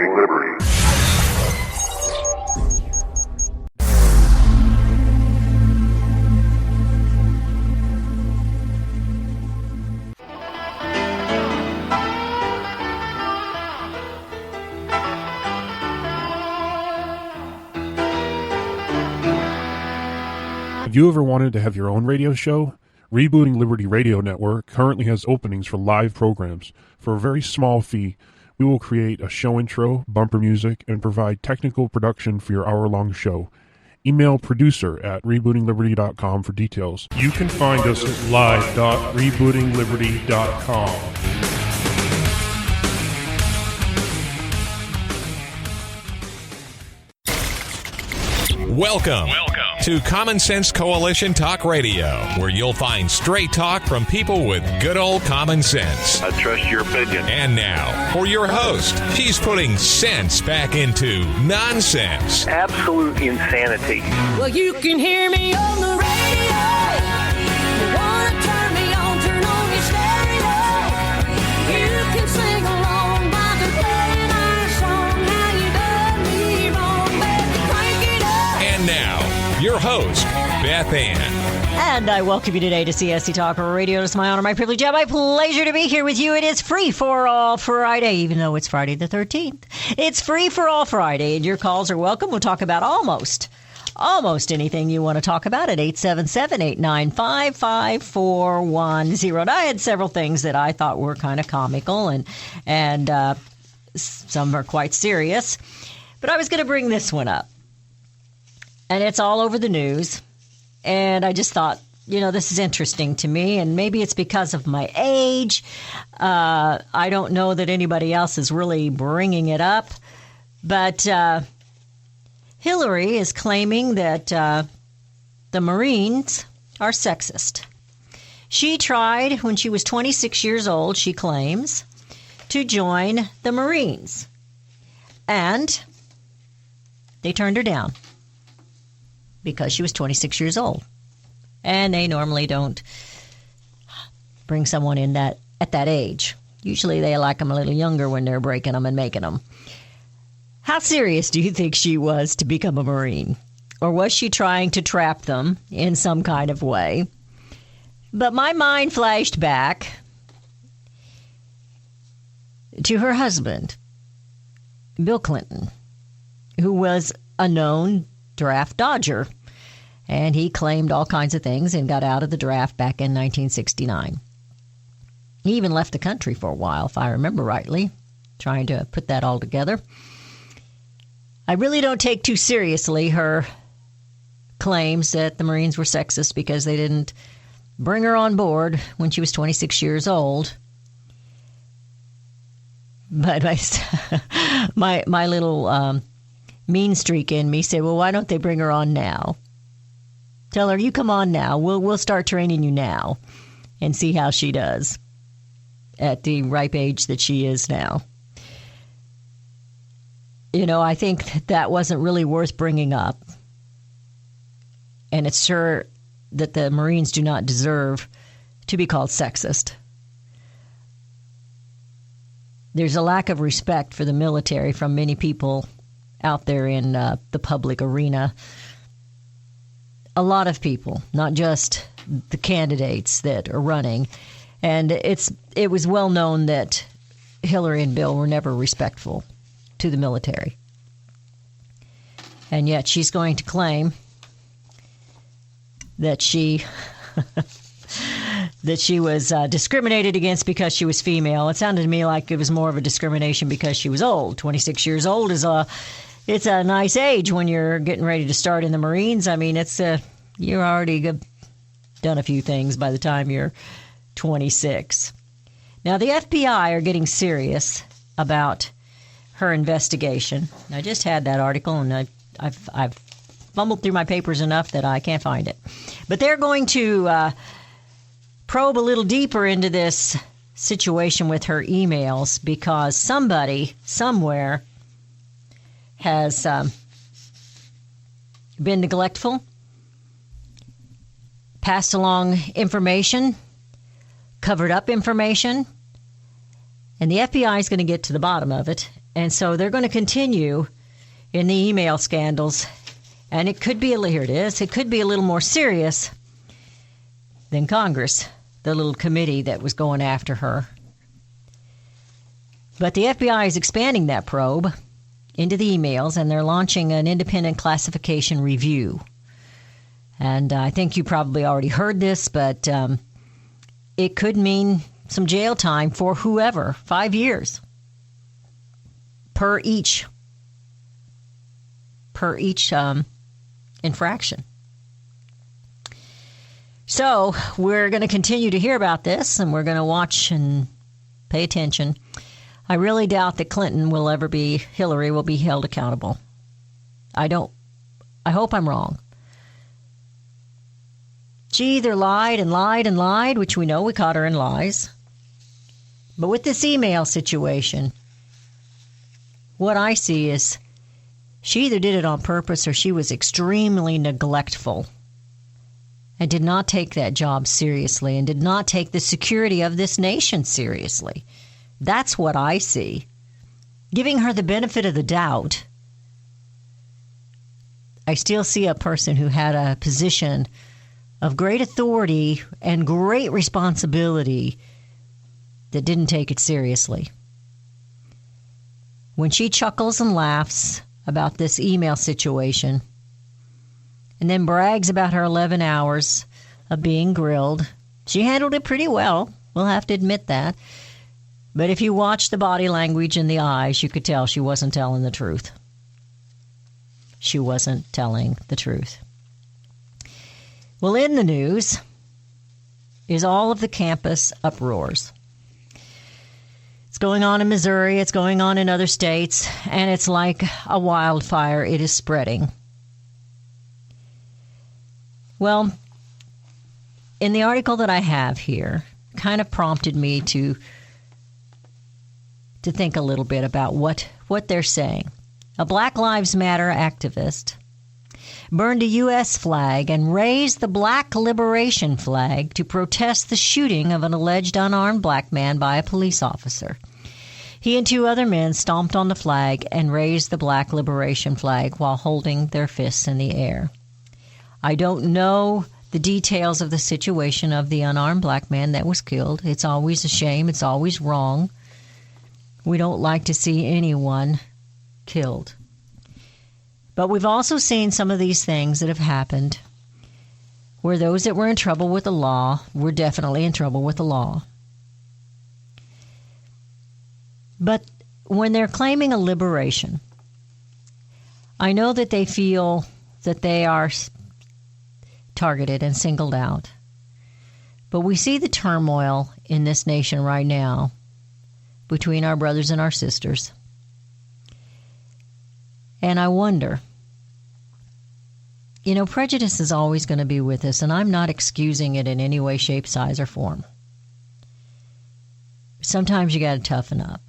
Rebooting Liberty. Have you ever wanted to have your own radio show? Rebooting Liberty Radio Network currently has openings for live programs. For a very small fee, we will create a show intro, bumper music, and provide technical production for your hour-long show. Email producer@rebootingliberty.com for details. You can find us at live.rebootingliberty.com. Welcome to Commonsense Coalition Talk Radio, where you'll find straight talk from people with good old common sense. I trust your opinion. And now, for your host, she's putting sense back into nonsense. Absolute insanity. Well, you can hear me on the radio. You want to turn me on, turn on your stereo. You can sing along by the playing our song. How you done me wrong, baby, crank it up. And now, your host, Beth Ann. And I welcome you today to CSC Talk Radio. It's my honor, my privilege, and my pleasure to be here with you. It is Free for All Friday, even though it's Friday the 13th. It's Free for All Friday, and your calls are welcome. We'll talk about almost anything you want to talk about at 877-895-5410. And I had several things that I thought were kind of comical, and some are quite serious. But I was going to bring this one up. And it's all over the news. And I just thought, this is interesting to me. And maybe it's because of my age. I don't know that anybody else is really bringing it up. But Hillary is claiming that the Marines are sexist. She tried, when she was 26 years old, she claims, to join the Marines. And they turned her down, because she was 26 years old. And they normally don't bring someone in at that age. Usually they like them a little younger when they're breaking them and making them. How serious do you think she was to become a Marine? Or was she trying to trap them in some kind of way? But my mind flashed back to her husband, Bill Clinton, who was a known draft dodger, and he claimed all kinds of things and got out of the draft back in 1969. He even left the country for a while, if I remember rightly, trying to put that all together. I really don't take too seriously her claims that the Marines were sexist because they didn't bring her on board when she was 26 years old. But my little mean streak in me said, well, why don't they bring her on now? Tell her, you come on now. We'll start training you now and see how she does at the ripe age that she is now. I think that wasn't really worth bringing up. And it's sure that the Marines do not deserve to be called sexist. There's a lack of respect for the military from many people out there in the public arena. A lot of people, not just the candidates that are running. And it was well known that Hillary and Bill were never respectful to the military. And yet she's going to claim that she was discriminated against because she was female. It sounded to me like it was more of a discrimination because she was old. 26 years old is it's a nice age when you're getting ready to start in the Marines. I mean, you're already done a few things by the time you're 26. Now, the FBI are getting serious about her investigation. I just had that article, and I've fumbled through my papers enough that I can't find it. But they're going to probe a little deeper into this situation with her emails because somebody somewhere has been neglectful, passed along information, covered up information, and the FBI is going to get to the bottom of it And so they're going to continue in the email scandals. And it could be, here it is, it could be a little more serious than Congress, the little committee that was going after her. But the FBI is expanding that probe into the emails, and they're launching an independent classification review. And I think you probably already heard this, but it could mean some jail time for whoever, 5 years per each infraction. So we're going to continue to hear about this, and we're going to watch and pay attention. I really doubt that Hillary will be held accountable. I hope I'm wrong. She either lied and lied and lied, which we know we caught her in lies. But with this email situation, what I see is she either did it on purpose or she was extremely neglectful and did not take that job seriously and did not take the security of this nation seriously. That's what I see. Giving her the benefit of the doubt, I still see a person who had a position of great authority and great responsibility that didn't take it seriously. When she chuckles and laughs about this email situation and then brags about her 11 hours of being grilled, she handled it pretty well. We'll have to admit that. But if you watch the body language in the eyes, you could tell she wasn't telling the truth. She wasn't telling the truth. Well, in the news is all of the campus uproars. It's going on in Missouri, it's going on in other states, and it's like a wildfire. It is spreading. Well, in the article that I have here, kind of prompted me to think a little bit about what they're saying. A Black Lives Matter activist burned a U.S. flag and raised the Black Liberation flag to protest the shooting of an alleged unarmed black man by a police officer. He and 2 other men stomped on the flag and raised the Black Liberation flag while holding their fists in the air. I don't know the details of the situation of the unarmed black man that was killed. It's always a shame. It's always wrong. We don't like to see anyone killed. But we've also seen some of these things that have happened where those that were in trouble with the law were definitely in trouble with the law. But when they're claiming a liberation, I know that they feel that they are targeted and singled out. But we see the turmoil in this nation right now between our brothers and our sisters. And I wonder, prejudice is always going to be with us, and I'm not excusing it in any way, shape, size, or form. Sometimes you got to toughen up.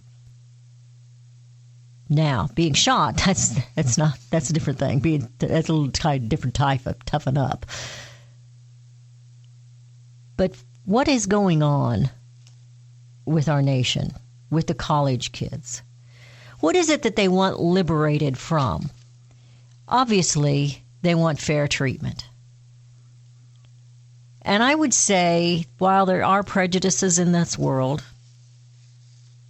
Now, being shot, that's a different thing. That's a little different type of toughen up. But what is going on with our nation, with the college kids? What is it that they want liberated from? Obviously, they want fair treatment. And I would say, while there are prejudices in this world,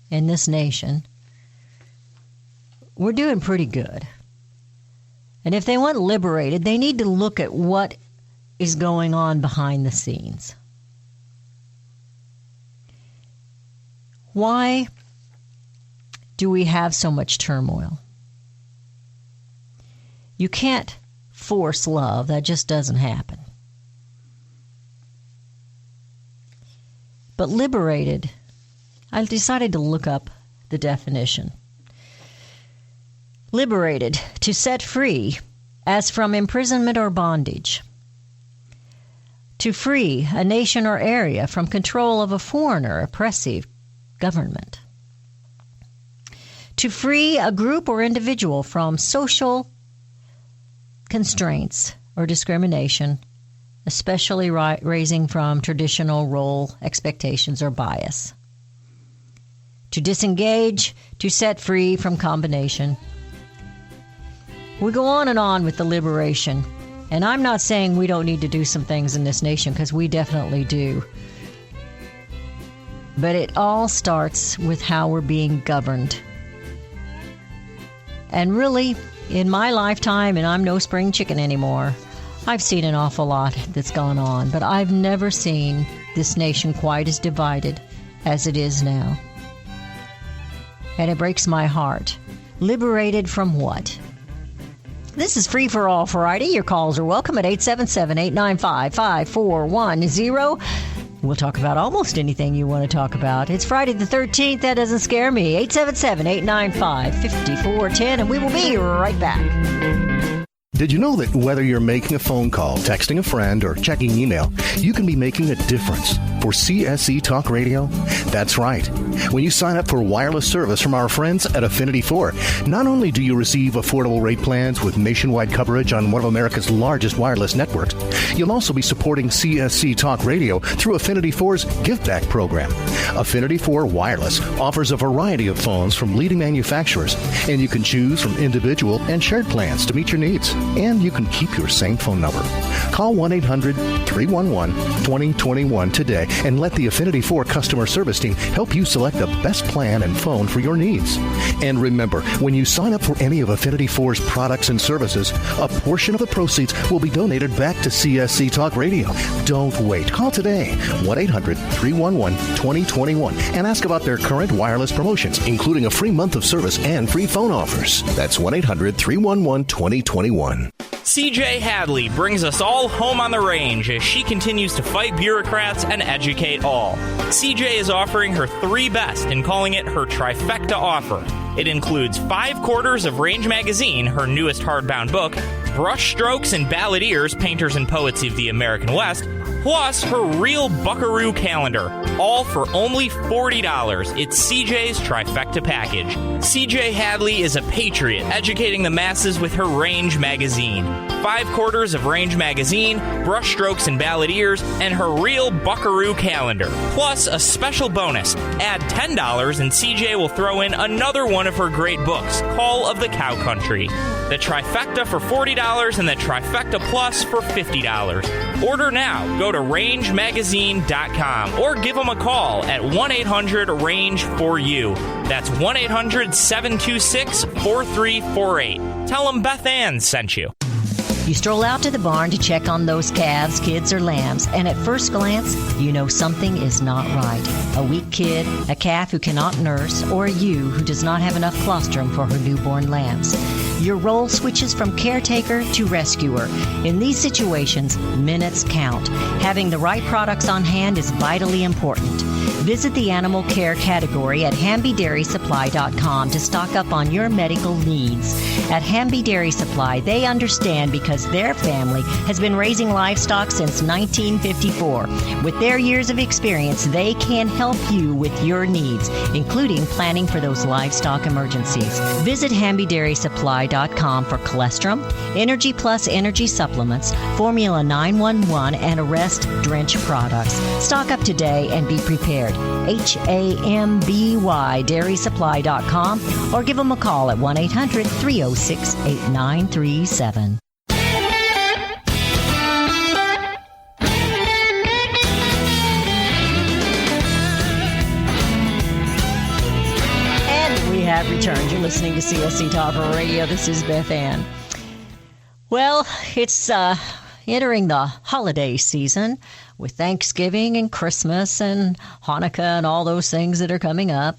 in this nation, we're doing pretty good. And if they want liberated, they need to look at what is going on behind the scenes. Why do we have so much turmoil? You can't force love. That just doesn't happen. But liberated, I decided to look up the definition. Liberated, to set free, as from imprisonment or bondage. To free a nation or area from control of a foreign or oppressive government. To free a group or individual from social constraints or discrimination, especially raising from traditional role expectations or bias. to disengage, to set free from combination. We go on with the liberation. And I'm not saying we don't need to do some things in this nation, because we definitely do. But it all starts with how we're being governed. And really, in my lifetime, and I'm no spring chicken anymore, I've seen an awful lot that's gone on, but I've never seen this nation quite as divided as it is now. And it breaks my heart. Liberated from what? This is Free for All Friday. Your calls are welcome at 877-895-5410. We'll talk about almost anything you want to talk about. It's Friday the 13th. That doesn't scare me. 877-895-5410, and we will be right back. Did you know that whether you're making a phone call, texting a friend, or checking email, you can be making a difference for CSC Talk Radio? That's right. When you sign up for wireless service from our friends at Affinity 4, not only do you receive affordable rate plans with nationwide coverage on one of America's largest wireless networks, you'll also be supporting CSC Talk Radio through Affinity 4's Give Back program. Affinity 4 Wireless offers a variety of phones from leading manufacturers, and you can choose from individual and shared plans to meet your needs. And you can keep your same phone number. Call 1-800-311-2021 today and let the Affinity 4 customer service team help you select the best plan and phone for your needs. And remember, when you sign up for any of Affinity 4's products and services, a portion of the proceeds will be donated back to CSC Talk Radio. Don't wait. Call today, 1-800-311-2021, and ask about their current wireless promotions, including a free month of service and free phone offers. That's 1-800-311-2021. CJ Hadley brings us all home on the range as she continues to fight bureaucrats and educate all. CJ is offering her 3 best and calling it her trifecta offer. It includes 5 quarters of Range Magazine, her newest hardbound book, Brush Strokes and Balladeers, Painters and Poets of the American West, plus her real Buckaroo calendar, all for only $40. It's CJ's trifecta package. CJ Hadley is a patriot, educating the masses with her Range Magazine. 5 quarters of Range Magazine, Brush Strokes and Balladeers, and her real Buckaroo calendar. Plus a special bonus. Add $10 and CJ will throw in another one of her great books, Call of the Cow Country. The trifecta for $40 and the trifecta plus for $50. Order now. Go to rangemagazine.com or give them a call at 1-800-RANGE-4U. That's 1-800-726-4348. Tell them Beth Ann sent you. You stroll out to the barn to check on those calves, kids, or lambs, and at first glance, you know something is not right. A weak kid, a calf who cannot nurse, or a ewe who does not have enough colostrum for her newborn lambs. Your role switches from caretaker to rescuer. In these situations, minutes count. Having the right products on hand is vitally important. Visit the animal care category at HambyDairySupply.com to stock up on your medical needs. At Hamby Dairy Supply, they understand because their family has been raising livestock since 1954. With their years of experience, they can help you with your needs, including planning for those livestock emergencies. Visit HambyDairySupply.com for colostrum, Energy Plus energy supplements, Formula 911, and Arrest Drench products. Stock up today and be prepared. HAMBY DairySupply.com or give them a call at 1-800-306-8937. And we have returned. You're listening to CSC Talk Radio. This is Beth Ann. Well, it's entering the holiday season with Thanksgiving and Christmas and Hanukkah and all those things that are coming up.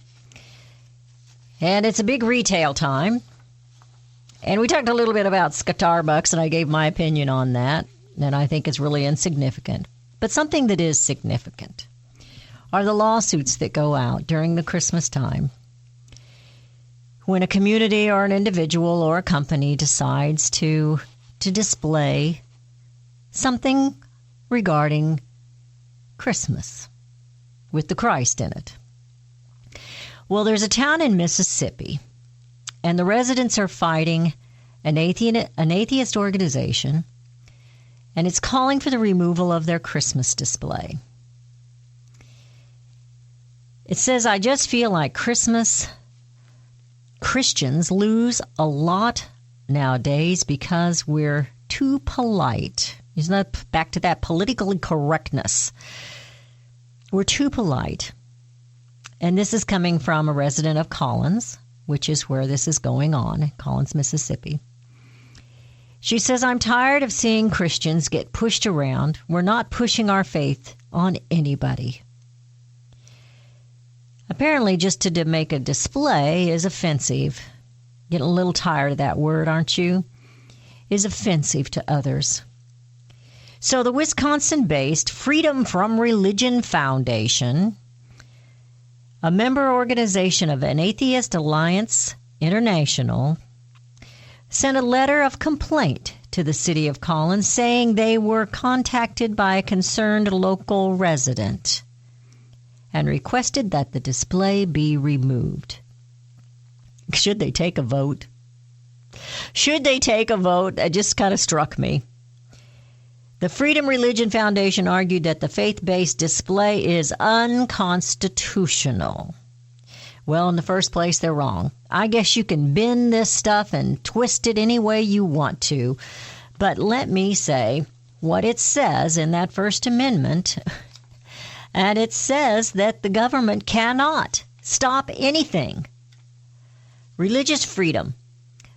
And it's a big retail time. And we talked a little bit about Starbucks, and I gave my opinion on that. And I think it's really insignificant. But something that is significant are the lawsuits that go out during the Christmas time. When a community or an individual or a company decides to display something regarding Christmas with the Christ in it. Well, there's a town in Mississippi, and the residents are fighting an atheist organization, and it's calling for the removal of their Christmas display. It says, I just feel like Christmas Christians lose a lot nowadays because we're too polite. Isn't that back to that political correctness? We're too polite. And this is coming from a resident of Collins, which is where this is going on, Collins, Mississippi. She says, I'm tired of seeing Christians get pushed around. We're not pushing our faith on anybody. Apparently, just to make a display is offensive. Getting a little tired of that word, aren't you? Is offensive to others. So the Wisconsin-based Freedom from Religion Foundation, a member organization of an Atheist Alliance International, sent a letter of complaint to the city of Collins saying they were contacted by a concerned local resident and requested that the display be removed. Should they take a vote? Should they take a vote? That just kind of struck me. The Freedom Religion Foundation argued that the faith-based display is unconstitutional. Well, in the first place, they're wrong. I guess you can bend this stuff and twist it any way you want to. But let me say what it says in that First Amendment. And it says that the government cannot stop anything. Religious freedom,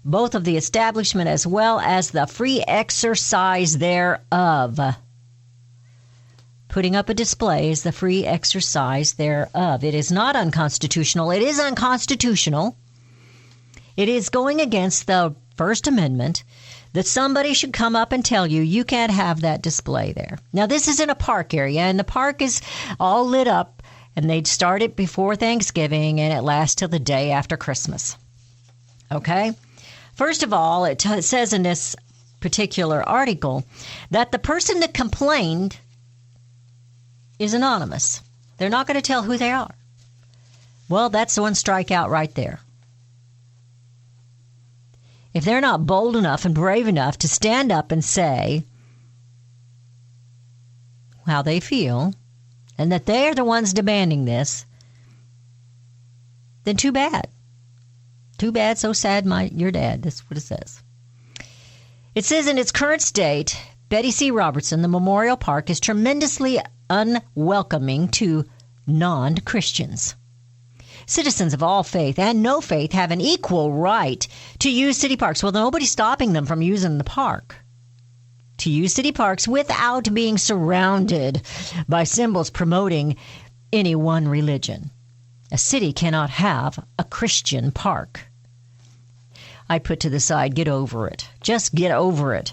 both of the establishment as well as the free exercise thereof. Putting up a display is the free exercise thereof. It is not unconstitutional. It is unconstitutional. It is going against the First Amendment that somebody should come up and tell you you can't have that display there. Now, this is in a park area, and the park is all lit up, and they'd start it before Thanksgiving, and it lasts till the day after Christmas. Okay? First of all, it says in this particular article that the person that complained is anonymous. They're not going to tell who they are. Well, that's one strikeout right there. If they're not bold enough and brave enough to stand up and say how they feel and that they're the ones demanding this, then too bad. Too bad, so sad, your dad. That's what it says. It says in its current state, Betty C. Robertson, the Memorial Park, is tremendously unwelcoming to non-Christians. Citizens of all faith and no faith have an equal right to use city parks. Well, nobody's stopping them from using the park. To use city parks without being surrounded by symbols promoting any one religion. A city cannot have a Christian park. I put to the side, get over it. Just get over it.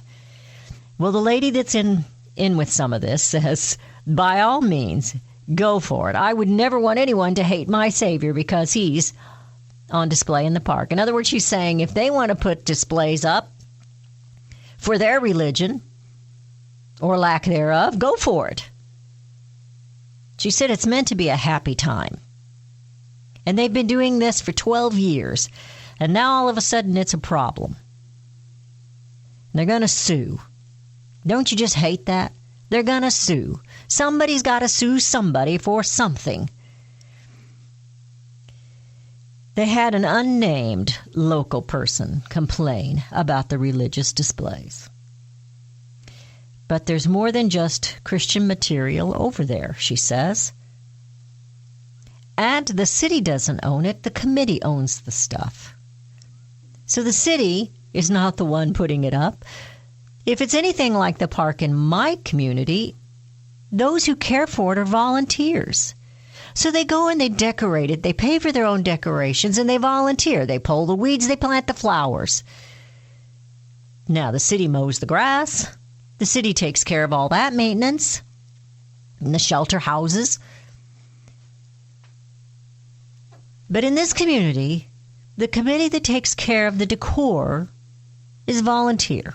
Well, the lady that's in with some of this says, by all means, go for it. I would never want anyone to hate my Savior because he's on display in the park. In other words, she's saying if they want to put displays up for their religion or lack thereof, go for it. She said it's meant to be a happy time. And they've been doing this for 12 years. And now all of a sudden it's a problem. They're going to sue. Don't you just hate that? They're going to sue. Somebody's got to sue somebody for something. They had an unnamed local person complain about the religious displays. But there's more than just Christian material over there, she says. And the city doesn't own it. The committee owns the stuff. So the city is not the one putting it up. If it's anything like the park in my community, those who care for it are volunteers. So they go and they decorate it. They pay for their own decorations and they volunteer. They pull the weeds, they plant the flowers. Now the city mows the grass. The city takes care of all that maintenance and the shelter houses. But in this community, the committee that takes care of the decor is volunteer.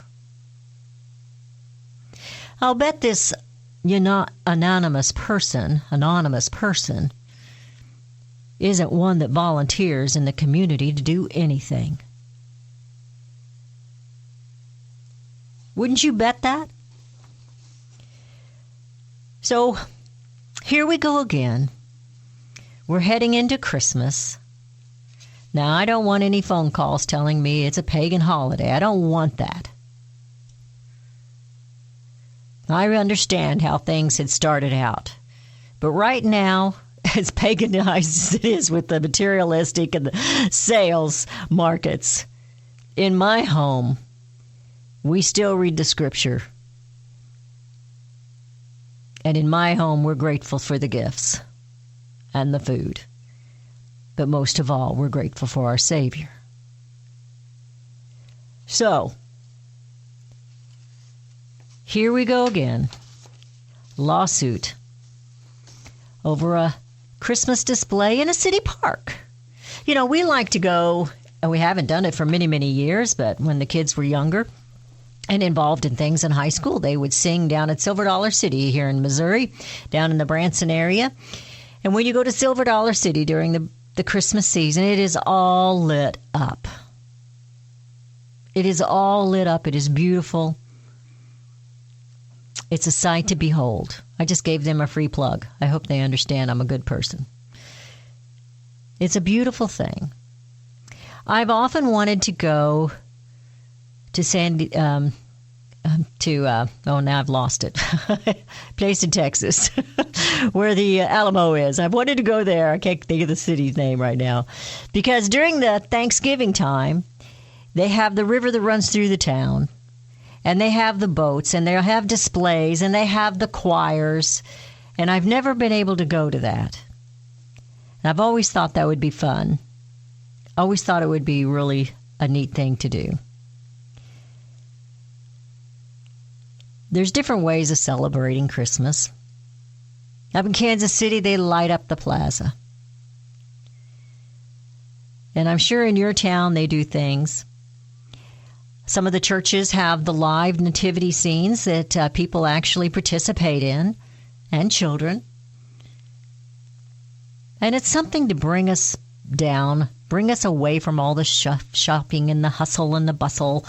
I'll bet this anonymous person isn't one that volunteers in the community to do anything. Wouldn't you bet that? So here we go again We're heading into Christmas. Now, I don't want any phone calls telling me it's a pagan holiday. I don't want that. I understand how things had started out. But right now, as paganized as it is with the materialistic and the sales markets, in my home, we still read the scripture. And in my home, we're grateful for the gifts and the food. But most of all, we're grateful for our Savior. So, here we go again. Lawsuit over a Christmas display in a city park. You know, we like to go, and we haven't done it for many, many years, but when the kids were younger and involved in things in high school, they would sing down at Silver Dollar City here in Missouri, down in the Branson area. And when you go to Silver Dollar City during the Christmas season, it is all lit up. It is all lit up. It is beautiful. It's a sight to behold. I just gave them a free plug. I hope they understand I'm a good person. It's a beautiful thing. I've often wanted to go to now I've lost it. Place in Texas where the Alamo is. I've wanted to go there. I can't think of the city's name right now. Because during the Thanksgiving time, they have the river that runs through the town. And they have the boats, and they'll have displays, and they have the choirs. And I've never been able to go to that. And I've always thought that would be fun. Always thought it would be really a neat thing to do. There's different ways of celebrating Christmas. Up in Kansas City, they light up the plaza. And I'm sure in your town they do things. Some of the churches have the live nativity scenes that people actually participate in, and children. And it's something to bring us down, bring us away from all the shopping and the hustle and the bustle.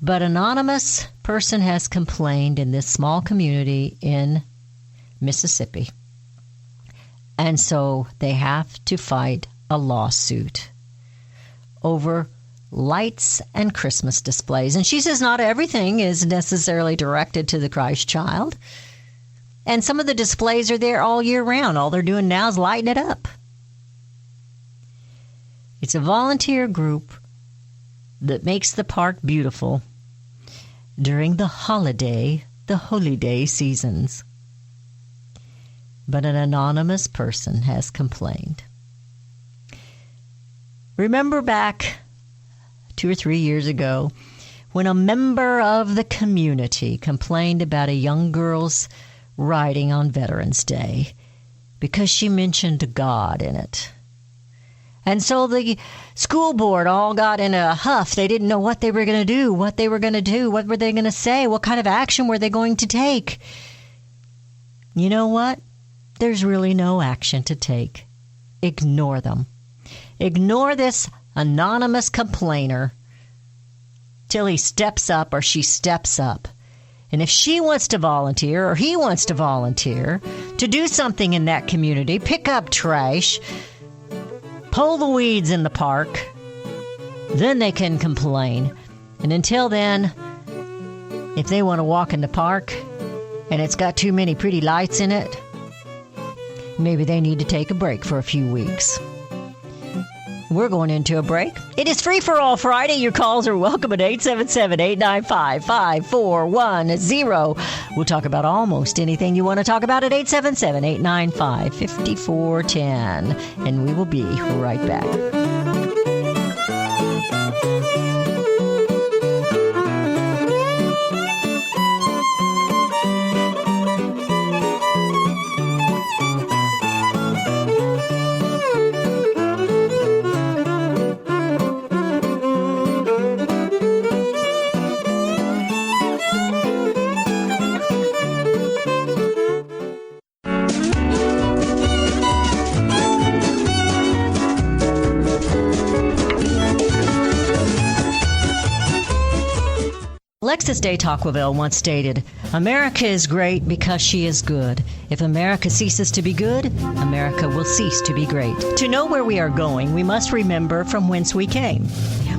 But an anonymous person has complained in this small community in Mississippi. And so they have to fight a lawsuit over lights and Christmas displays. And she says not everything is necessarily directed to the Christ child. And some of the displays are there all year round. All they're doing now is lighting it up. It's a volunteer group that makes the park beautiful during the holy day seasons. But an anonymous person has complained. Remember back 2 or 3 years ago when a member of the community complained about a young girl's riding on Veterans Day because she mentioned God in it. And so the school board all got in a huff. They didn't know what they were going to do, what were they going to say, what kind of action were they going to take. You know what? There's really no action to take. Ignore them. Ignore this anonymous complainer till he steps up or she steps up. And if she wants to volunteer or he wants to volunteer to do something in that community, pick up trash, pull the weeds in the park, then they can complain. And until then, if they want to walk in the park and it's got too many pretty lights in it, maybe they need to take a break for a few weeks. We're going into a break. It is Free for All Friday. Your calls are welcome at 877-895-5410. We'll talk about almost anything you want to talk about at 877-895-5410. And we will be right back. Alexis de Tocqueville once stated, "America is great because she is good. If America ceases to be good, America will cease to be great." To know where we are going, we must remember from whence we came.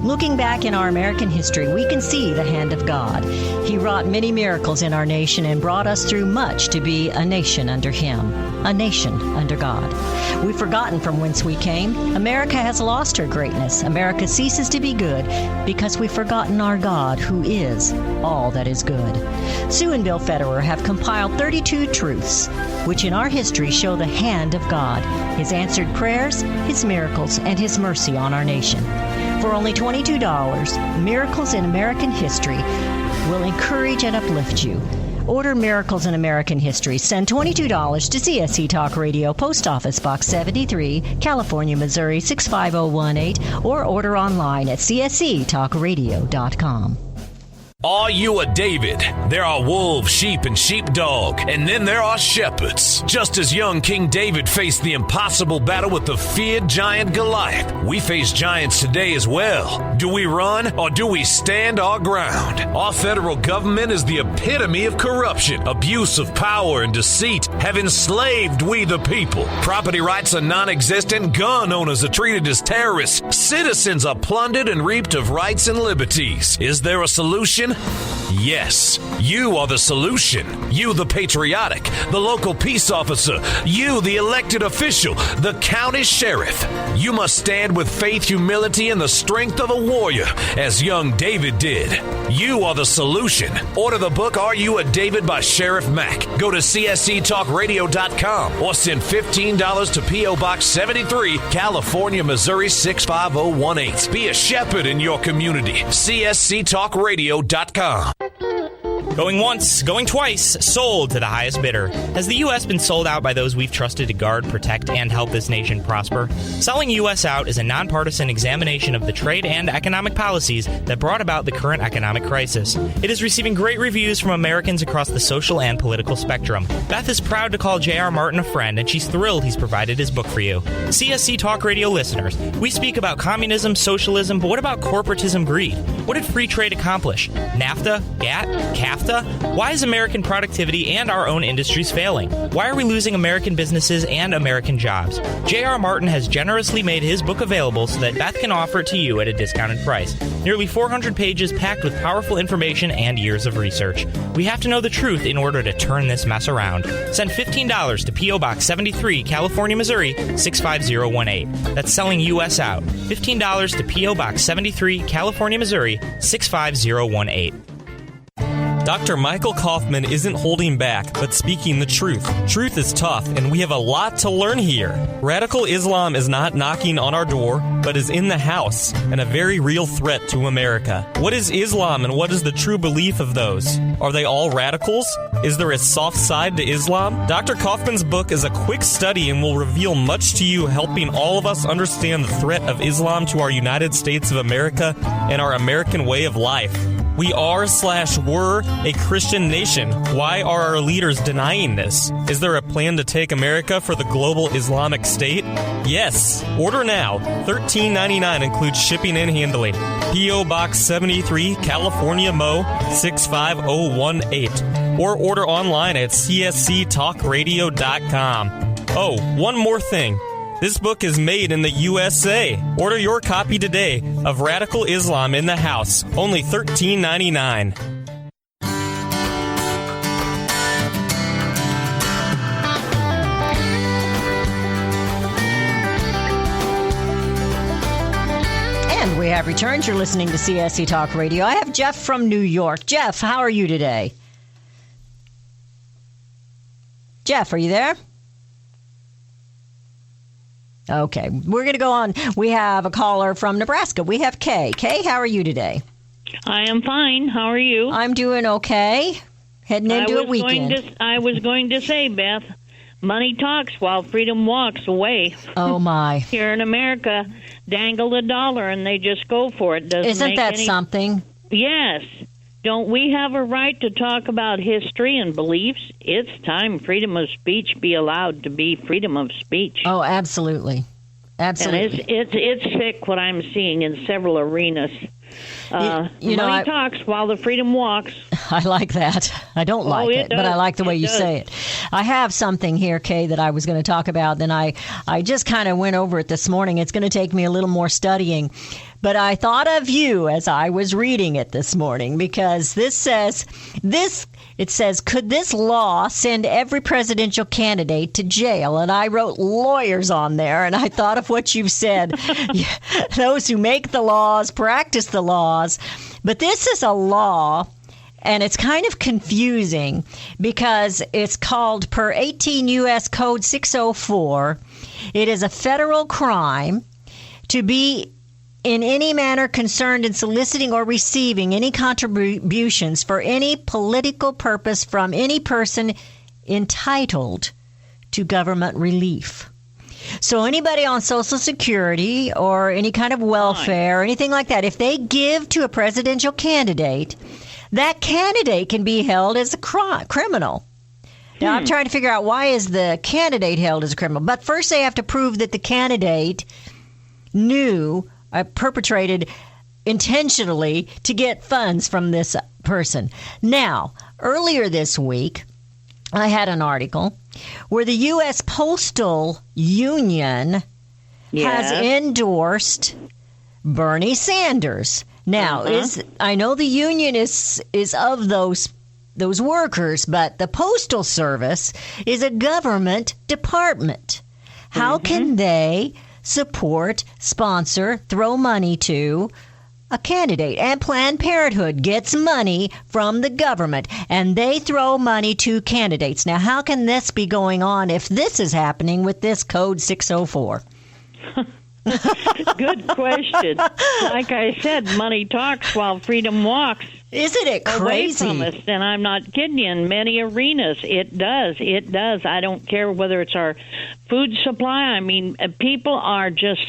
Looking back in our American history, we can see the hand of God. He wrought many miracles in our nation and brought us through much to be a nation under Him, a nation under God. We've forgotten from whence we came. America has lost her greatness. America ceases to be good because we've forgotten our God, who is all that is good. Sue and Bill Federer have compiled 32 truths, which in our history show the hand of God, His answered prayers, His miracles, and His mercy on our nation. For only $22, Miracles in American History will encourage and uplift you. Order Miracles in American History. Send $22 to CSC Talk Radio, Post Office Box 73, California, Missouri 65018, or order online at csctalkradio.com. Are you a David? There are wolves, sheep, and sheepdog, and then there are shepherds. Just as young King David faced the impossible battle with the feared giant Goliath, we face giants today as well. Do we run or do we stand our ground? Our federal government is the epitome of corruption. Abuse of power and deceit have enslaved we the people. Property rights are non-existent. Gun owners are treated as terrorists. Citizens are plundered and reaped of rights and liberties. Is there a solution? Yes, you are the solution. You, the patriotic, the local peace officer, you, the elected official, the county sheriff. You must stand with faith, humility, and the strength of a warrior, as young David did. You are the solution. Order the book, Are You a David by Sheriff Mack. Go to csctalkradio.com or send $15 to P.O. Box 73, California, Missouri 65018. Be a shepherd in your community. csctalkradio.com. Going once, going twice, sold to the highest bidder. Has the U.S. been sold out by those we've trusted to guard, protect, and help this nation prosper? Selling U.S. Out is a nonpartisan examination of the trade and economic policies that brought about the current economic crisis. It is receiving great reviews from Americans across the social and political spectrum. Beth is proud to call J.R. Martin a friend, and she's thrilled he's provided his book for you. CSC Talk Radio listeners, we speak about communism, socialism, but what about corporatism greed? What did free trade accomplish? NAFTA? GATT? CAFTA? Why is American productivity and our own industries failing? Why are we losing American businesses and American jobs? J.R. Martin has generously made his book available so that Beth can offer it to you at a discounted price. Nearly 400 pages packed with powerful information and years of research. We have to know the truth in order to turn this mess around. Send $15 to P.O. Box 73, California, Missouri 65018. That's selling U.S. out. $15 to P.O. Box 73, California, Missouri 65018. Dr. Michael Kaufman isn't holding back, but speaking the truth. Truth is tough, and we have a lot to learn here. Radical Islam is not knocking on our door, but is in the house, and a very real threat to America. What is Islam, and what is the true belief of those? Are they all radicals? Is there a soft side to Islam? Dr. Kaufman's book is a quick study and will reveal much to you, helping all of us understand the threat of Islam to our United States of America and our American way of life. We are/were a Christian nation. Why are our leaders denying this? Is there a plan to take America for the global Islamic State? Yes. Order now. $13.99 includes shipping and handling. P.O. Box 73, California, Mo 65018. Or order online at csctalkradio.com. Oh, one more thing. This book is made in the USA. Order your copy today of Radical Islam in the House. Only $13.99. And we have returned. You're listening to CSC Talk Radio. I have Jeff from New York. Jeff, how are you today? Jeff, are you there? Okay, we're going to go on. We have a caller from Nebraska. We have Kay. Kay, how are you today? I am fine. How are you? I'm doing okay. Heading into a weekend. I was going to say, Beth, money talks while freedom walks away. Oh, my. Here in America, dangle a dollar and they just go for it. Isn't that something? Yes. Don't we have a right to talk about history and beliefs? It's time freedom of speech be allowed to be freedom of speech. Oh, absolutely. Absolutely. And it's sick what I'm seeing in several arenas. Money talks while the freedom walks. I like that. I don't like it, but I like the way you say it. I have something here, Kay, that I was going to talk about. Then I just kind of went over it this morning. It's going to take me a little more studying. But I thought of you as I was reading it this morning because it says, could this law send every presidential candidate to jail? And I wrote lawyers on there, and I thought of what you've said. Those who make the laws, practice the laws. But this is a law, and it's kind of confusing because it's called per 18 U.S. Code 604. It is a federal crime to be in any manner concerned in soliciting or receiving any contributions for any political purpose from any person entitled to government relief. So anybody on Social Security or any kind of welfare or anything like that, if they give to a presidential candidate, that candidate can be held as a criminal. Now, I'm trying to figure out why is the candidate held as a criminal. But first they have to prove that the candidate perpetrated intentionally to get funds from this person. Now, earlier this week, I had an article where the U.S. Postal Union has endorsed Bernie Sanders. Now, I know the union is of those workers, but the Postal Service is a government department. How can they support, sponsor, throw money to a candidate? And Planned Parenthood gets money from the government, and they throw money to candidates. Now, how can this be going on if this is happening with this Code 604? Good question. Like I said, money talks while freedom walks. Isn't it crazy? Away from us, and I'm not kidding you. In many arenas, it does. It does. I don't care whether it's our food supply. I mean, people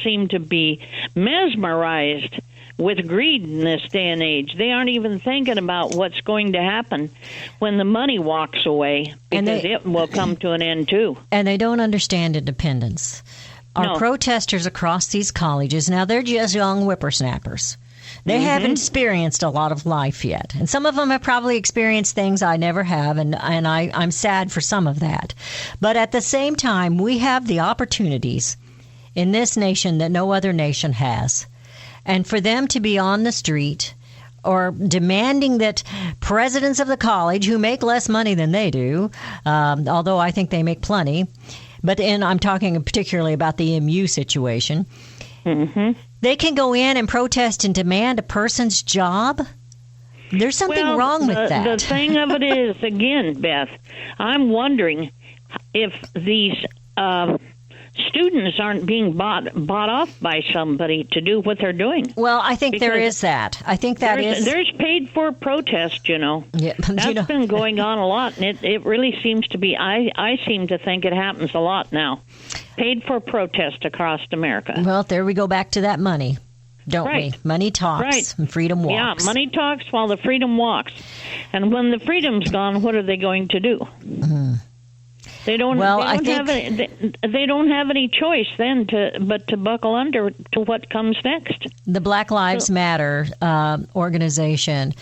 seem to be mesmerized with greed in this day and age. They aren't even thinking about what's going to happen when the money walks away, because it will come to an end too. And they don't understand independence. Our protesters across these colleges, now they're just young whippersnappers. They haven't experienced a lot of life yet. And some of them have probably experienced things I never have, and I'm sad for some of that. But at the same time, we have the opportunities in this nation that no other nation has. And for them to be on the street or demanding that presidents of the college, who make less money than they do, although I think they make plenty, but I'm talking particularly about the MU situation, they can go in and protest and demand a person's job? There's something wrong with that. The thing of it is, again, Beth, I'm wondering if these students aren't being bought off by somebody to do what they're doing. Well, I think there is that. I think there's paid for protest, Yeah, that's been going on a lot, and it really seems to be. I seem to think it happens a lot now. Paid for protest across America. Well, there we go back to that money, don't we? Money talks and freedom walks. Yeah, money talks while the freedom walks. And when the freedom's gone, what are they going to do? They don't. They don't have any choice then but to buckle under to what comes next. The Black Lives Matter organization,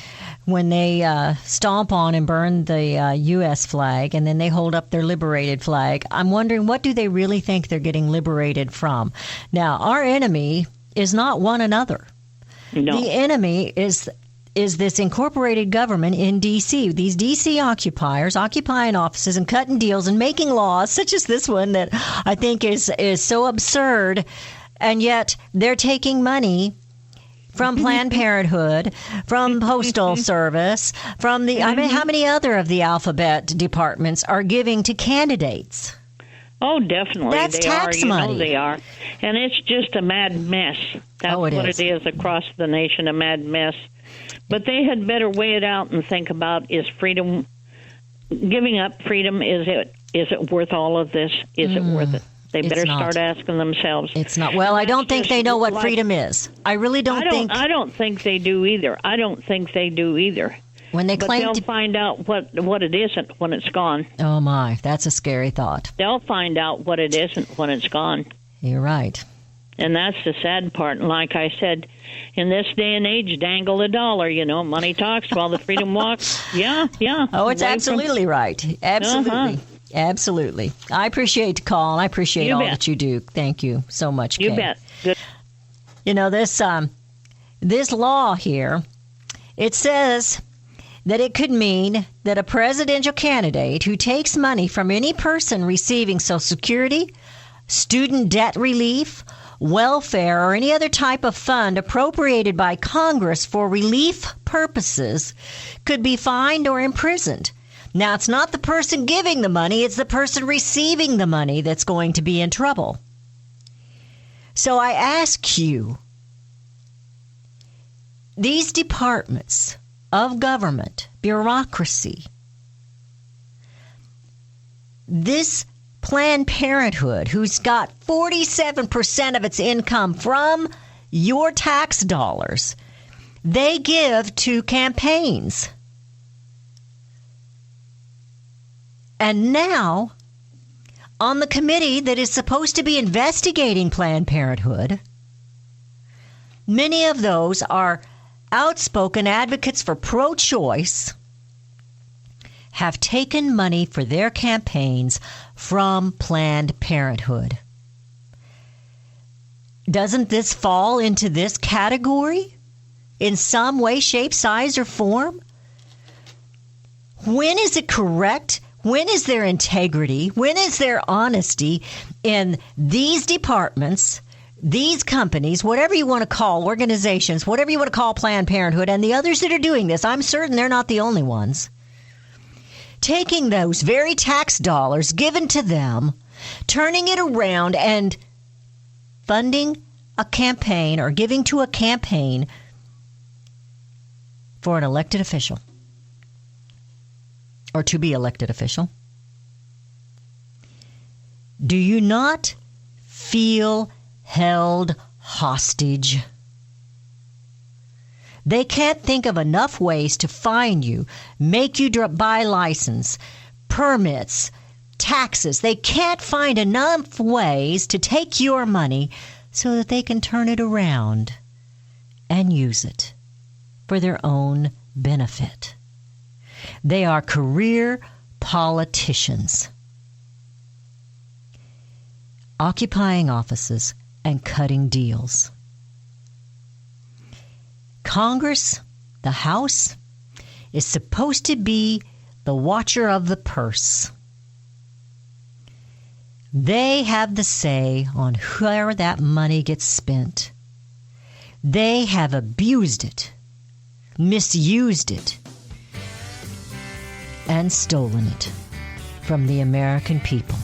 when they stomp on and burn the U.S. flag, and then they hold up their liberated flag, I'm wondering, what do they really think they're getting liberated from? Now, our enemy is not one another. No. The enemy is this incorporated government in D.C. These D.C. occupiers occupying offices and cutting deals and making laws such as this one that I think is so absurd, and yet they're taking money from Planned Parenthood, from Postal Service, from how many other of the alphabet departments are giving to candidates? Oh, definitely. That's tax money. They are. And it's just a mad mess. That's what it is across the nation, a mad mess. But they had better weigh it out and think about, is freedom, giving up freedom, is it worth all of this? Is it worth it? They better start asking themselves. It's not. Well, I don't think they know what freedom is. I really don't think. I don't think they do either. When they claim they'll find out what it isn't when it's gone. Oh, my. That's a scary thought. They'll find out what it isn't when it's gone. You're right. And that's the sad part. And like I said, in this day and age, dangle the dollar, money talks while the freedom walks. Yeah. Oh, it's absolutely right. Absolutely. Absolutely. I appreciate the call, and I appreciate all that you do. Thank you so much, Kay. You bet. Good. This law here, it says that it could mean that a presidential candidate who takes money from any person receiving Social Security, student debt relief, welfare, or any other type of fund appropriated by Congress for relief purposes could be fined or imprisoned. Now, it's not the person giving the money, it's the person receiving the money that's going to be in trouble. So I ask you, these departments of government, bureaucracy, this Planned Parenthood, who's got 47% of its income from your tax dollars, they give to campaigns. And now, on the committee that is supposed to be investigating Planned Parenthood, many of those are outspoken advocates for pro-choice, have taken money for their campaigns from Planned Parenthood. Doesn't this fall into this category in some way, shape, size, or form? When is it correct? When is there integrity? When is there honesty in these departments, these companies, whatever you want to call organizations, whatever you want to call Planned Parenthood, and the others that are doing this? I'm certain they're not the only ones. Taking those very tax dollars given to them, turning it around and funding a campaign or giving to a campaign for an elected official or to be elected official. Do you not feel held hostage? They can't think of enough ways to fine you, make you buy license, permits, taxes. They can't find enough ways to take your money so that they can turn it around and use it for their own benefit. They are career politicians, occupying offices and cutting deals. Congress, the House, is supposed to be the watcher of the purse. They have the say on where that money gets spent. They have abused it, misused it, and stolen it from the American people.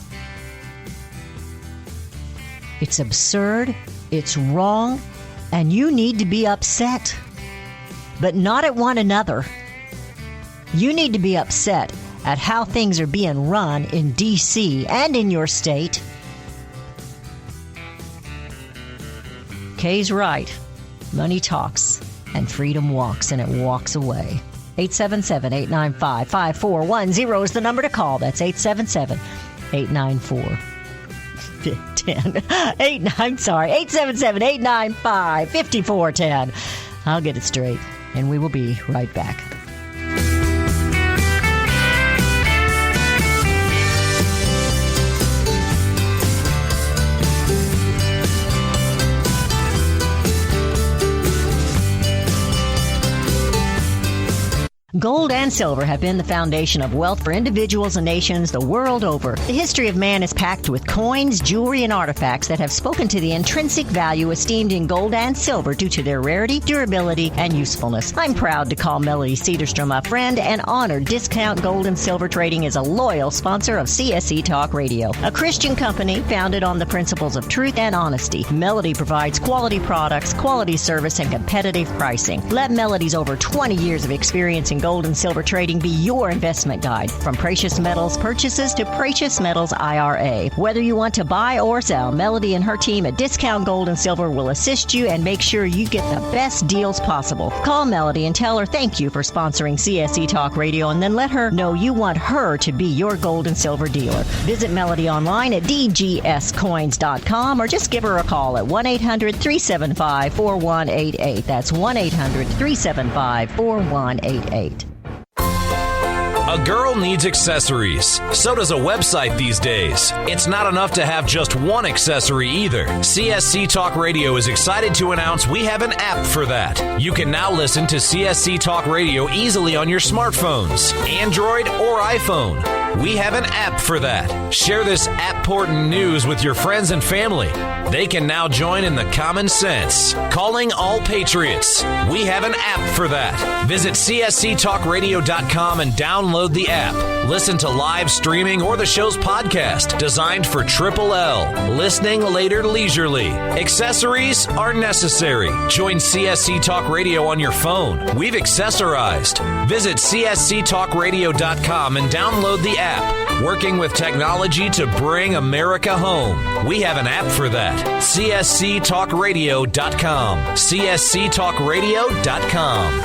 It's absurd, it's wrong, and you need to be upset. But not at one another. You need to be upset at how things are being run in D.C. and in your state. Kay's right. Money talks and freedom walks, and it walks away. 877-895-5410 is the number to call. That's 877-894-10. 877-895-5410. I'll get it straight, and we will be right back. Gold and silver have been the foundation of wealth for individuals and nations the world over. The history of man is packed with coins, jewelry, and artifacts that have spoken to the intrinsic value esteemed in gold and silver due to their rarity, durability, and usefulness. I'm proud to call Melody Cedarstrom a friend and honored Discount Gold and Silver Trading is a loyal sponsor of CSC Talk Radio, a Christian company founded on the principles of truth and honesty. Melody provides quality products, quality service, and competitive pricing. Let Melody's over 20 years of experience in gold Gold and Silver Trading be your investment guide. From precious metals purchases to precious metals IRA. Whether you want to buy or sell, Melody and her team at Discount Gold and Silver will assist you and make sure you get the best deals possible. Call Melody and tell her thank you for sponsoring CSC Talk Radio, and then let her know you want her to be your gold and silver dealer. Visit Melody online at dgscoins.com or just give her a call at 1-800-375-4188. That's 1-800-375-4188. A girl needs accessories. So does a website these days. It's not enough to have just one accessory either. CSC Talk Radio is excited to announce we have an app for that. You can now listen to CSC Talk Radio easily on your smartphones, Android or iPhone. We have an app for that. Share this app-portant news with your friends and family. They can now join in the Common Sense. Calling all patriots. We have an app for that. Visit csctalkradio.com and download the app. Listen to live streaming or the show's podcast designed for Triple L. Listening later leisurely. Accessories are necessary. Join CSC Talk Radio on your phone. We've accessorized. Visit csctalkradio.com and download the app. Working with technology to bring America home. We have an app for that. csctalkradio.com. csctalkradio.com.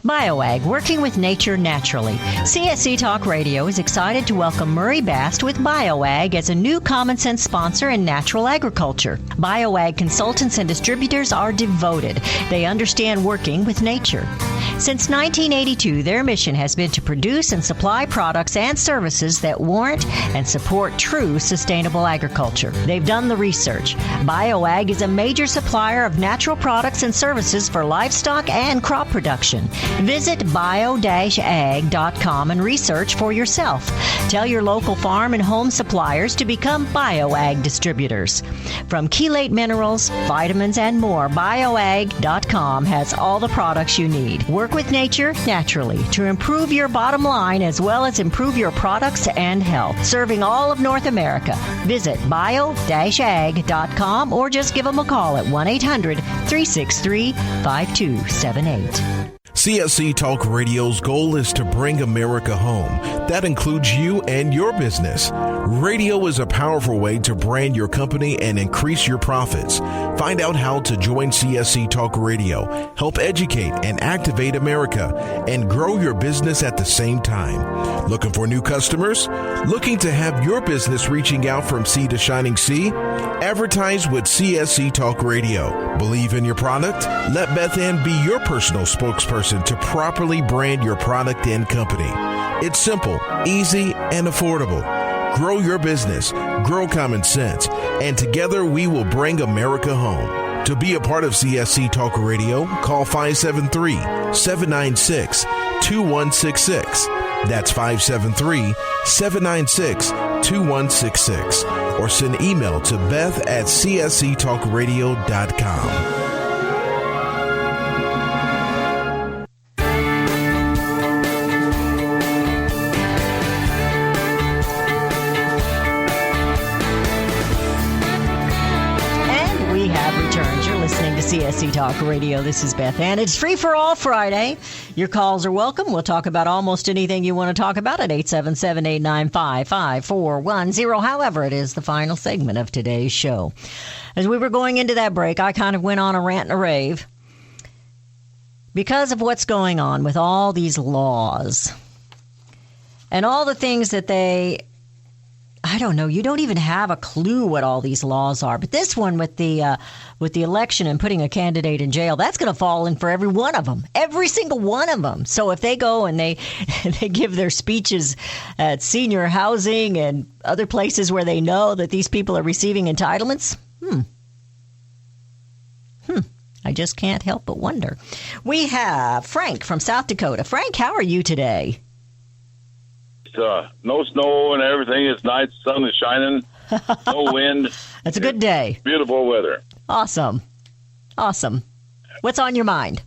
BioAg, working with nature naturally. CSC Talk Radio is excited to welcome Murray Bast with BioAg as a new Common Sense sponsor in natural agriculture. BioAg consultants and distributors are devoted. They understand working with nature. Since 1982, their mission has been to produce and supply products and services that warrant and support true sustainable agriculture. They've done the research. BioAg is a major supplier of natural products and services for livestock and crop production. Visit bio-ag.com and research for yourself. Tell your local farm and home suppliers to become BioAg distributors. From chelate minerals, vitamins, and more, bioag.com has all the products you need. Work with nature naturally to improve your bottom line as well as improve your products and health. Serving all of North America. Visit bio-ag.com or just give them a call at 1-800-363-5278. CSC Talk Radio's goal is to bring America home. That includes you and your business. Radio is a powerful way to brand your company and increase your profits. Find out how to join CSC Talk Radio, help educate and activate America, and grow your business at the same time. Looking for new customers? Looking to have your business reaching out from sea to shining sea? Advertise with CSC Talk Radio. Believe in your product? Let Beth Ann be your personal spokesperson to properly brand your product and company. It's simple, easy, and affordable. Grow your business, grow common sense, and together we will bring America home. To be a part of CSC Talk Radio, call 573-796-2166. That's 573-796-2166. Or send email to beth@csctalkradio.com. CSC Talk Radio. This is Beth Ann. It's Free for All Friday. Your calls are welcome. We'll talk about almost anything you want to talk about at 877-895-5410. However, it is the final segment of today's show. As we were going into that break, I kind of went on a rant and a rave because of what's going on with all these laws and all the things that I don't know. You don't even have a clue what all these laws are. But this one with the election and putting a candidate in jail, that's going to fall in for every one of them, every single one of them. So if they go and they give their speeches at senior housing and other places where they know that these people are receiving entitlements, I just can't help but wonder. We have Frank from South Dakota. Frank, how are you today? No snow and everything. It's nice. Sun is shining. No wind. That's a good day. Beautiful weather. Awesome. What's on your mind?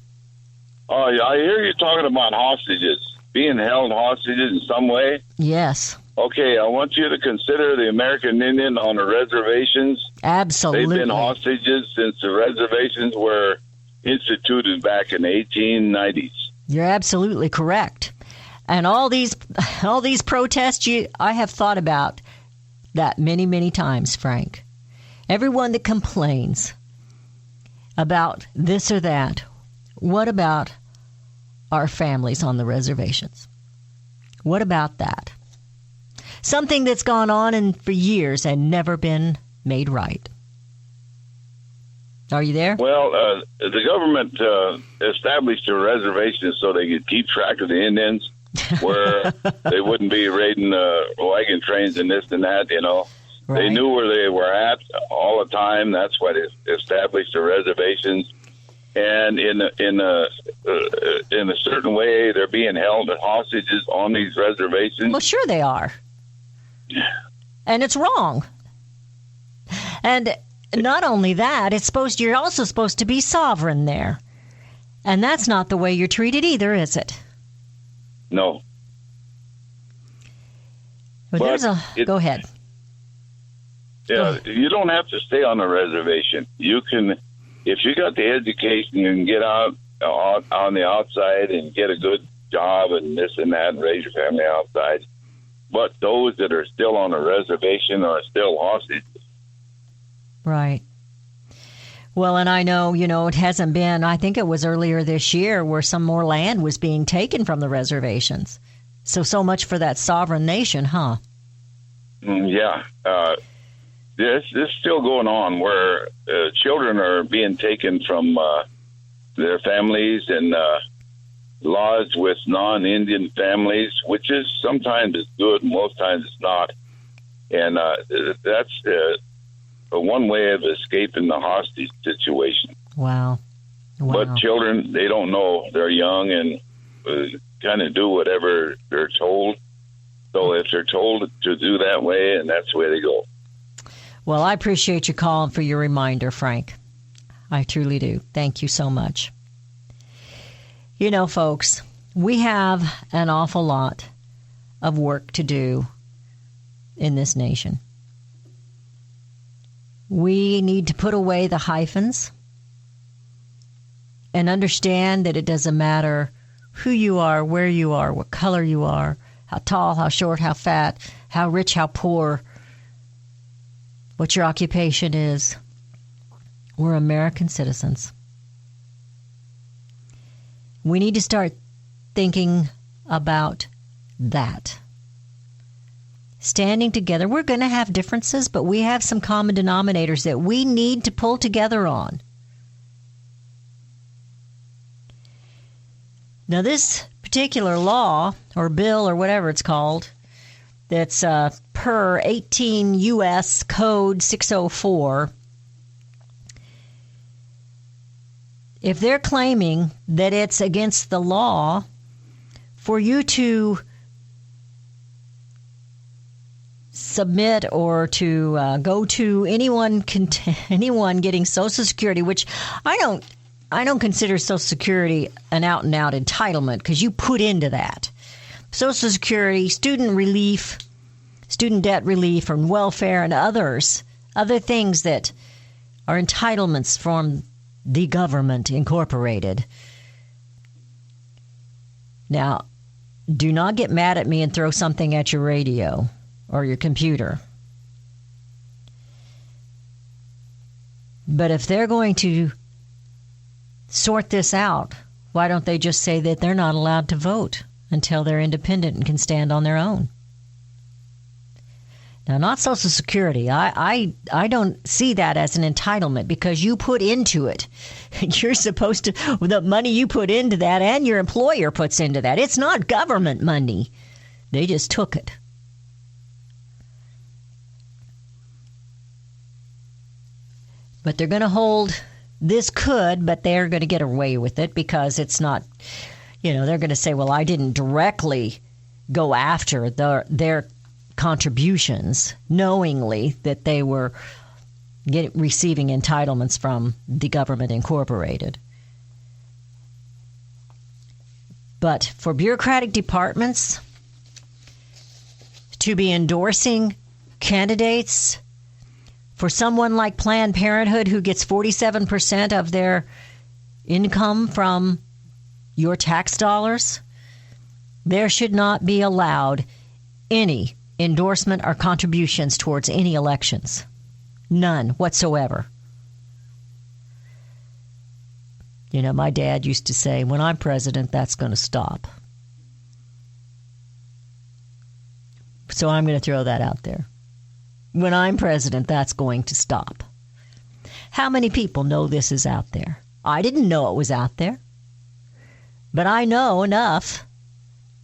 Oh, yeah, I hear you talking about hostages, being held hostages in some way. Yes. Okay, I want you to consider the American Indian on the reservations. Absolutely. They've been hostages since the reservations were instituted back in the 1890s. You're absolutely correct. And all these protests, I have thought about that many, many times, Frank. Everyone that complains about this or that, what about our families on the reservations? What about that? Something that's gone on for years and never been made right. Are you there? Well, the government established a reservation so they could keep track of the Indians, where they wouldn't be raiding wagon trains and this and that, you know. Right. They knew where they were at all the time. That's why they established the reservations. And in a certain way, they're being held as hostages on these reservations. Well, sure they are. And it's wrong. And not only that, you're also supposed to be sovereign there. And that's not the way you're treated either, is it? No. Well, go ahead. Yeah, you don't have to stay on the reservation. You can, if you got the education, you can get out on the outside and get a good job and this and that and raise your family outside. But those that are still on a reservation are still hostages. Right. Well, and I know, it hasn't been, I think it was earlier this year where some more land was being taken from the reservations. So much for that sovereign nation, huh? Yeah. This is still going on where children are being taken from their families and lodged with non-Indian families, which is sometimes it's good, most times it's not. And that's one way of escaping the hostage situation. Wow. But children, they don't know. They're young and kind of do whatever they're told. So if they're told to do that way, and that's the way they go. Well, I appreciate you calling for your reminder, Frank. I truly do. Thank you so much. Folks, we have an awful lot of work to do in this nation. We need to put away the hyphens and understand that it doesn't matter who you are, where you are, what color you are, how tall, how short, how fat, how rich, how poor, what your occupation is. We're American citizens. We need to start thinking about that. Standing together. We're going to have differences, but we have some common denominators that we need to pull together on. Now, this particular law or bill or whatever it's called, that's per 18 U.S. Code 604, if they're claiming that it's against the law for you to submit or to go to anyone getting Social Security, which I don't consider Social Security an out-and-out entitlement because you put into that. Social Security, student relief, student debt relief, and welfare, and other things that are entitlements from the government incorporated. Now, do not get mad at me and throw something at your radio or your computer. But if they're going to sort this out, why don't they just say that they're not allowed to vote until they're independent and can stand on their own? Now, not Social Security. I don't see that as an entitlement because you put into it. You're supposed to, the money you put into that and your employer puts into that. It's not government money. They just took it. But they're going to hold, this could, but they're going to get away with it because it's not, they're going to say, well, I didn't directly go after their contributions knowingly that they were receiving entitlements from the government incorporated. But for bureaucratic departments to be endorsing candidates for someone like Planned Parenthood who gets 47% of their income from your tax dollars, there should not be allowed any endorsement or contributions towards any elections. None whatsoever. You know, my dad used to say, when I'm president, that's going to stop. So I'm going to throw that out there. When I'm president, that's going to stop. How many people know this is out there? I didn't know it was out there. But I know enough.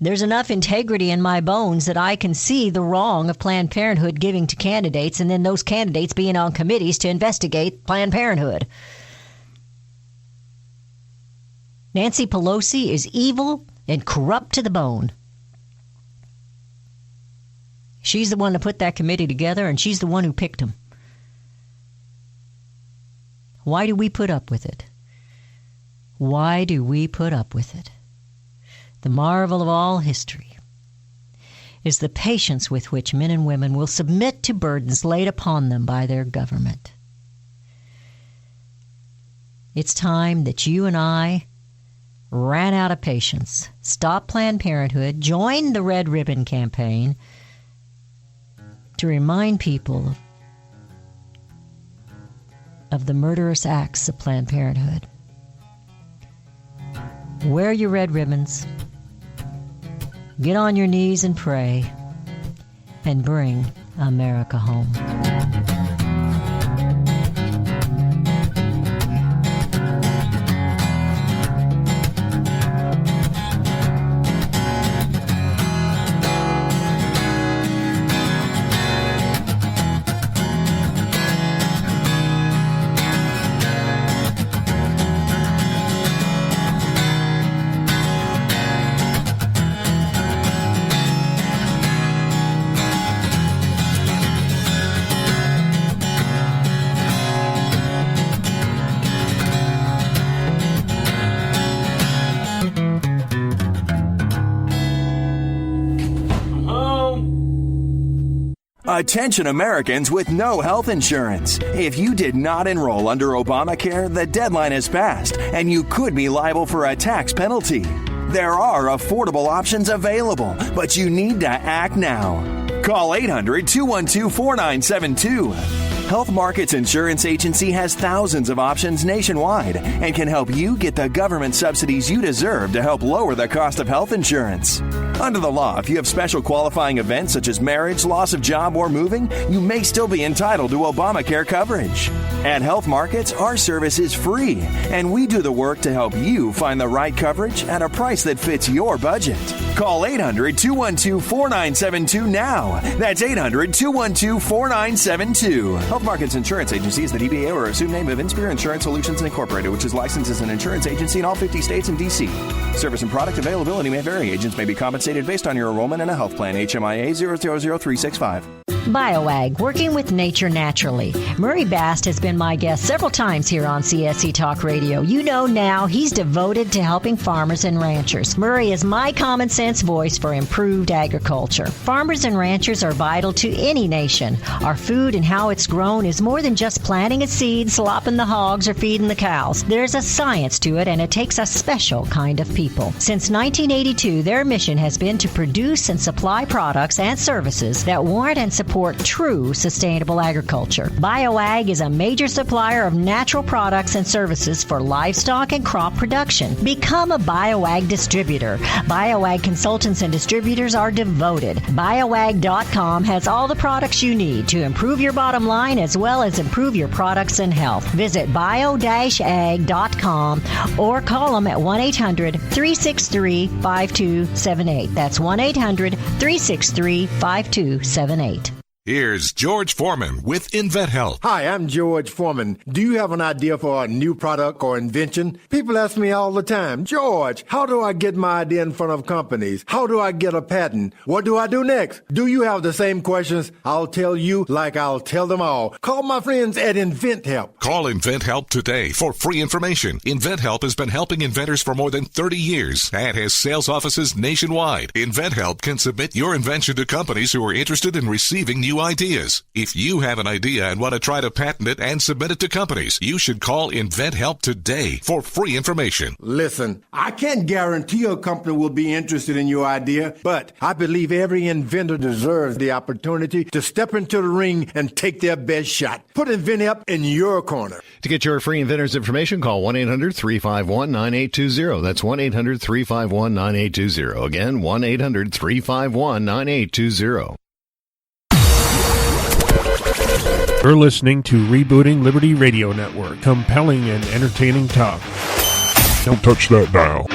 There's enough integrity in my bones that I can see the wrong of Planned Parenthood giving to candidates and then those candidates being on committees to investigate Planned Parenthood. Nancy Pelosi is evil and corrupt to the bone. She's the one who put that committee together, and she's the one who picked them. Why do we put up with it? Why do we put up with it? The marvel of all history is the patience with which men and women will submit to burdens laid upon them by their government. It's time that you and I ran out of patience, stop Planned Parenthood, join the Red Ribbon Campaign to remind people of the murderous acts of Planned Parenthood. Wear your red ribbons, get on your knees and pray, and bring America home. Attention Americans with no health insurance. If you did not enroll under Obamacare, the deadline has passed and you could be liable for a tax penalty. There are affordable options available, but you need to act now. Call 800-212-4972. Health Markets Insurance Agency has thousands of options nationwide and can help you get the government subsidies you deserve to help lower the cost of health insurance. Under the law, if you have special qualifying events such as marriage, loss of job, or moving, you may still be entitled to Obamacare coverage. At Health Markets, our service is free, and we do the work to help you find the right coverage at a price that fits your budget. Call 800-212-4972 now. That's 800-212-4972. Health Markets Insurance Agency is the DBA or assumed name of Inspire Insurance Solutions Incorporated, which is licensed as an insurance agency in all 50 states and D.C. Service and product availability may vary. Agents may be compensated based on your enrollment in a health plan. HMIA 000365. BioAg, working with nature naturally. Murray Bast has been my guest several times here on CSC Talk Radio. You know now he's devoted to helping farmers and ranchers. Murray is my common sense voice for improved agriculture. Farmers and ranchers are vital to any nation. Our food and how it's grown is more than just planting a seed, slopping the hogs, or feeding the cows. There's a science to it, and it takes a special kind of people. Since 1982, their mission has been to produce and supply products and services that warrant and support true sustainable agriculture. BioAg is a major supplier of natural products and services for livestock and crop production. Become a BioAg distributor. BioAg consultants and distributors are devoted. BioAg.com has all the products you need to improve your bottom line as well as improve your products and health. Visit bio-ag.com or call them at 1-800-363-5278. That's 1-800-363-5278. Here's George Foreman with InventHelp. Hi, I'm George Foreman. Do you have an idea for a new product or invention? People ask me all the time, George, how do I get my idea in front of companies? How do I get a patent? What do I do next? Do you have the same questions? I'll tell you like I'll tell them all. Call my friends at InventHelp. Call InventHelp today for free information. InventHelp has been helping inventors for more than 30 years and has sales offices nationwide. InventHelp can submit your invention to companies who are interested in receiving new new ideas. If you have an idea and want to try to patent it and submit it to companies, you should call Invent Help today for free information. Listen, I can't guarantee a company will be interested in your idea, but I believe every inventor deserves the opportunity to step into the ring and take their best shot. Put Invent Help in your corner. To get your free inventor's information, call 1-800-351-9820. That's 1-800-351-9820. Again, 1-800-351-9820. You're listening to Rebooting Liberty Radio Network. Compelling and entertaining talk. Don't touch that dial.